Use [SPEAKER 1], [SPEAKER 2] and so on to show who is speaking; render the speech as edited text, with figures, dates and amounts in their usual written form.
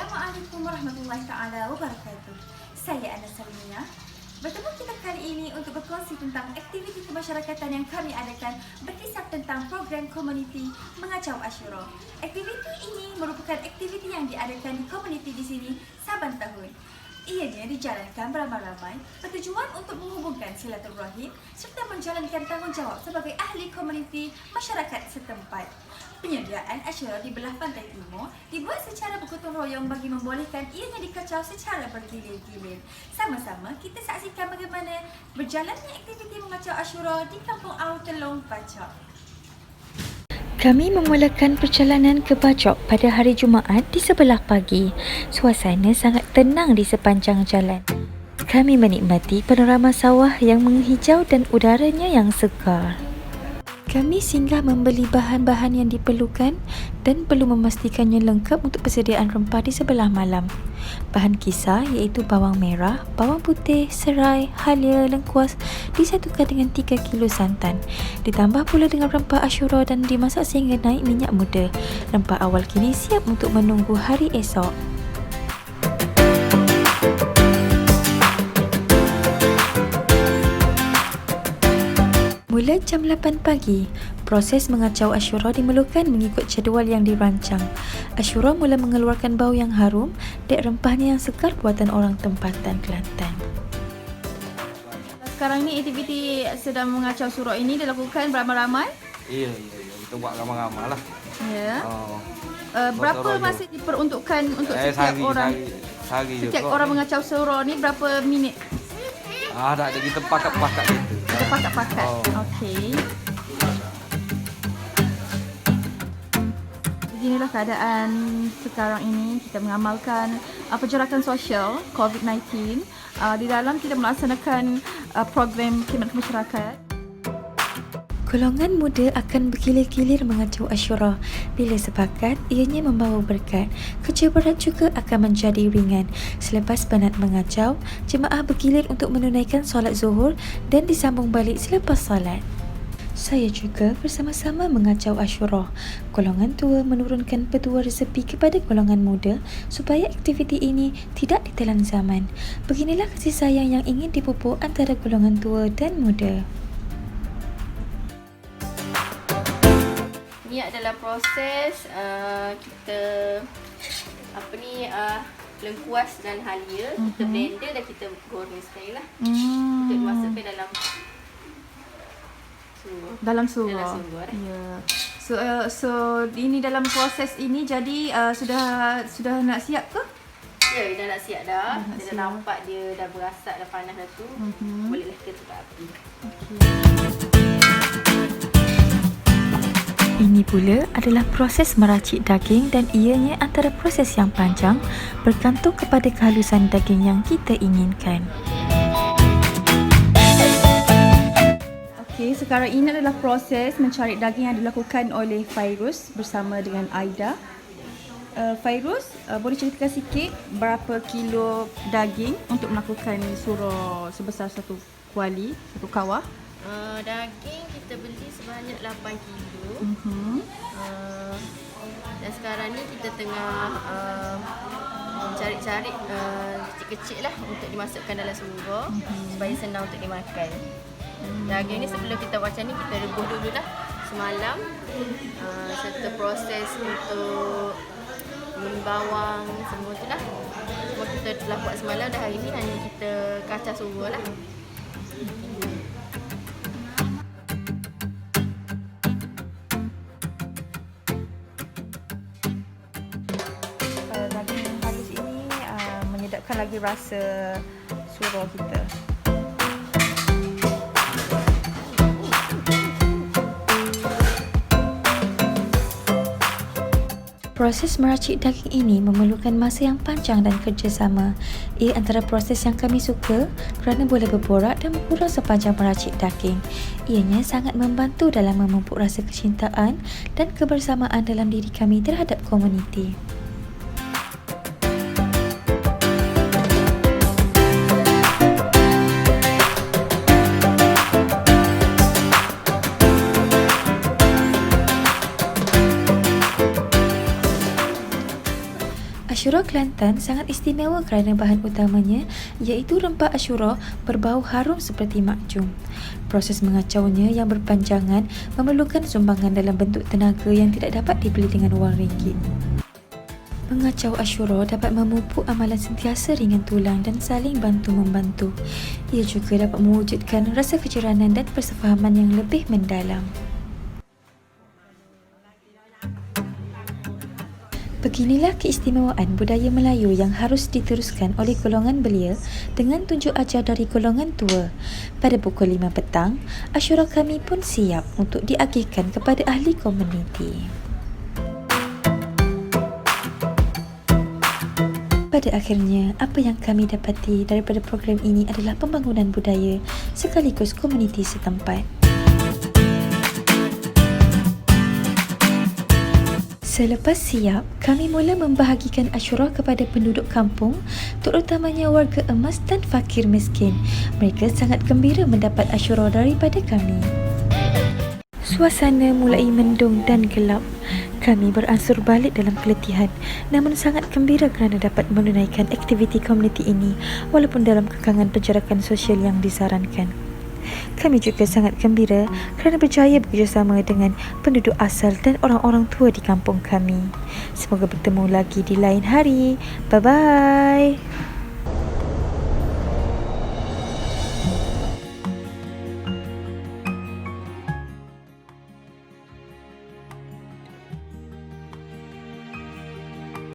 [SPEAKER 1] Assalamualaikum warahmatullahi taala wabarakatuh. Saya Ana Salimina. Bertemu kita kali ini untuk berkongsi tentang aktiviti kemasyarakatan yang kami adakan berkisar tentang program komuniti Mengacau Ashura. Aktiviti ini merupakan aktiviti yang diadakan di komuniti di sini saban tahun. Ianya dijalankan beramai-ramai bertujuan untuk menghubungkan silaturahim serta menjalankan tanggungjawab sebagai ahli komuniti masyarakat setempat. Penyediaan Ashura di belah pantai timur dibuat secara bergotong royong bagi membolehkan ianya dikacau secara bergilir-gilir. Sama-sama kita saksikan bagaimana berjalannya aktiviti mengacau Ashura di Kampung Au Telong Pacok.
[SPEAKER 2] Kami memulakan perjalanan ke Pacok pada hari Jumaat di sebelah pagi. Suasana sangat tenang di sepanjang jalan. Kami menikmati panorama sawah yang menghijau dan udaranya yang segar. Kami singgah membeli bahan-bahan yang diperlukan dan perlu memastikannya lengkap untuk persediaan rempah di sebelah malam. Bahan kisar iaitu bawang merah, bawang putih, serai, halia, lengkuas disatukan dengan 3 kilo santan. Ditambah pula dengan rempah Ashura dan dimasak sehingga naik minyak muda. Rempah awal kini siap untuk menunggu hari esok. Mula jam 8 pagi, proses mengacau Ashura dimemerlukan mengikut jadual yang dirancang. Ashura mula mengeluarkan bau yang harum dan rempahnya yang segar buatan orang tempatan Kelantan.
[SPEAKER 1] Sekarang ni aktiviti sedang mengacau surau ini dilakukan beramai-ramai.
[SPEAKER 3] Iya. Kita buat ramai-ramai lah.
[SPEAKER 1] Ya.
[SPEAKER 3] Oh.
[SPEAKER 1] Berapa masa diperuntukkan untuk setiap orang?
[SPEAKER 3] Sehari
[SPEAKER 1] Setiap
[SPEAKER 3] juga.
[SPEAKER 1] orang mengacau surau ni berapa minit?
[SPEAKER 3] Ada kita pakat-pakat gitu.
[SPEAKER 1] Kita pakat-pakat.
[SPEAKER 3] Oh.
[SPEAKER 1] Okey. Beginilah keadaan sekarang ini. Kita mengamalkan perjalanan sosial COVID-19. Di dalam kita melaksanakan program khidmat masyarakat.
[SPEAKER 2] Golongan muda akan bergilir-gilir mengacau Ashura. Bila sepakat, ianya membawa berkat. Kerja berat juga akan menjadi ringan. Selepas penat mengacau, jemaah bergilir untuk menunaikan solat zuhur dan disambung balik selepas solat. Saya juga bersama-sama mengacau Ashura. Golongan tua menurunkan petua resepi kepada golongan muda supaya aktiviti ini tidak ditelan zaman. Beginilah kasih sayang yang ingin dipupuk antara golongan tua dan muda.
[SPEAKER 4] Ini adalah proses kita lengkuas dan halia. Kita blender dan kita goreng sekali lah. Untuk dimasukkan dalam suruh.
[SPEAKER 1] Dalam surau.
[SPEAKER 4] Dalam surau,
[SPEAKER 1] Ya. So ini dalam proses ini jadi sudah nak siap ke?
[SPEAKER 4] Ya, dah nak siap dah.
[SPEAKER 1] Dah nak
[SPEAKER 4] Kita
[SPEAKER 1] siap.
[SPEAKER 4] dah nampak dia dah berasak, dah panas dah tu. Bolehlah kita tukar api.
[SPEAKER 2] Ini pula adalah proses meracik daging dan ianya antara proses yang panjang bergantung kepada kehalusan daging yang kita inginkan.
[SPEAKER 1] Okey, sekarang ini adalah proses mencari daging yang dilakukan oleh Fairuz bersama dengan Aida. Fairuz, boleh ceritakan sikit berapa kilo daging untuk melakukan surau sebesar satu kuali, satu kawah?
[SPEAKER 4] Daging kita beli sebanyak 8 kilo. Dan sekarang ni kita tengah mencari-cari kecil-kecil lah untuk dimasukkan dalam surau supaya senang untuk dimakan. Daging ni sebelum kita macam ni kita rebus dulu lah semalam, serta proses untuk bawang semua tu lah. Semua kita telah buat semalam, dah hari ni hanya kita kacau surau lah.
[SPEAKER 1] Daging halus ini menyedapkan lagi rasa surau kita.
[SPEAKER 2] Proses meracik daging ini memerlukan masa yang panjang dan kerjasama. Ia antara proses yang kami suka kerana boleh berborak dan bergurau sepanjang meracik daging. Ianya sangat membantu dalam memupuk rasa kecintaan dan kebersamaan dalam diri kami terhadap komuniti. Asyura Kelantan sangat istimewa kerana bahan utamanya iaitu rempah asyura berbau harum seperti makjum. Proses mengacaunya yang berpanjangan memerlukan sumbangan dalam bentuk tenaga yang tidak dapat dibeli dengan wang ringgit. Mengacau asyura dapat memupuk amalan sentiasa ringan tulang dan saling bantu-membantu. Ia juga dapat mewujudkan rasa kejeranan dan persefahaman yang lebih mendalam. Beginilah keistimewaan budaya Melayu yang harus diteruskan oleh golongan belia dengan tunjuk ajar dari golongan tua. Pada pukul 5 petang, asyura kami pun siap untuk diagihkan kepada ahli komuniti. Pada akhirnya, apa yang kami dapati daripada program ini adalah pembangunan budaya sekaligus komuniti setempat. Selepas siap, kami mula membahagikan asyura kepada penduduk kampung, terutamanya warga emas dan fakir miskin. Mereka sangat gembira mendapat asyura daripada kami. Suasana mulai mendung dan gelap. Kami beransur balik dalam keletihan, namun sangat gembira kerana dapat menunaikan aktiviti komuniti ini walaupun dalam kekangan penjarakan sosial yang disarankan. Kami juga sangat gembira kerana berjaya bekerjasama dengan penduduk asal dan orang-orang tua di kampung kami. Semoga bertemu lagi di lain hari. Bye-bye.